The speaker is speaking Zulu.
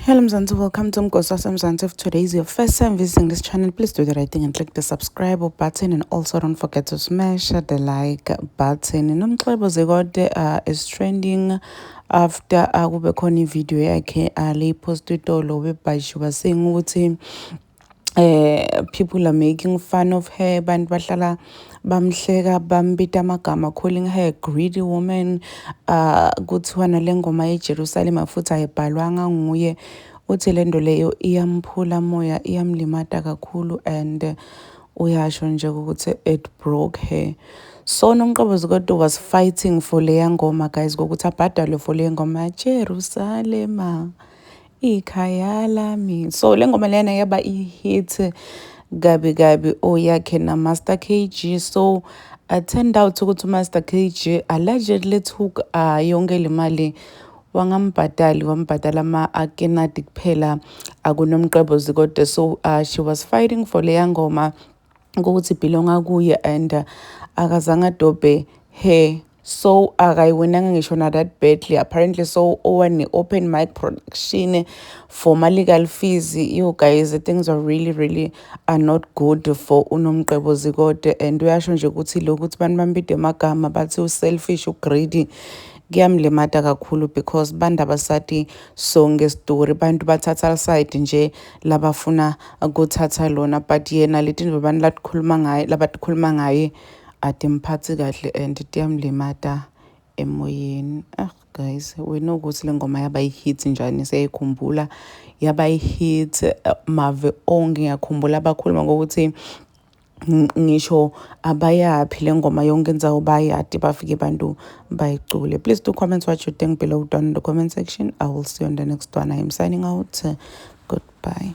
Hello Mzansi, welcome to Mgosa Mzansi. If today is your first time visiting this channel, please do the right thing and click the subscribe button, and also don't forget to smash the like button. Nomcebo Zegode is trending after kube khona video yakhe le post itolo whereby she was saying ukuthi people are making fun of her, bantu bahlala bamhleka bambita amagama, calling her a greedy woman. Kuthiwa nale ngoma yeJerusalema futhi ayibhalwanga nguye. Uthi le nto leyo iyamphula moya, iyamlimata kakhulu, and uyasho nje ukuthi it broke her. So Nomcebo Zikode was fighting for leya ngoma, guys, ngokuthi abhadalwe for leya ngoma Jerusalema ikhaya lami. So le ngoma lena yaba i-hit gabi gabi yakhe na Master KG. So turned out ukuthi Master KG allegedly took yonke le mali wambhadala ama-akenatic kuphela akuNomcebo Zikode. So she was fighting for leya ngoma ukuthi belonga kuye, and akazange adobhe her. So akayiwinanga ngisho na that badly apparently. So owane open mic production for my legal fees, you guys, things are really are not good for uNomcebo Zikode. And uyasho nje ukuthi lokuthi bantu bambide amagama bathi selfish, greedy, kuyamlimata kakhulu, because bantu abasati so ngestory, bantu bathatha side nje labafuna ukuthatha lona, but yena leti bantu labatikhuluma ngaye atimphathi kahle and tiyamlimata emoyeni. Guys, we know ukuthi le ngoma yaba i-hit njani, siyayikhumbula yaba i-hit mave onke. Ngiyakhumbula abakhuluma ngokuthi ngisho abayaphi le ngoma yonke indzawo bayati, bafike bantu bayicule. Please do comment what you think below down in the comment section. I will see you on the next one. I am signing out. Goodbye.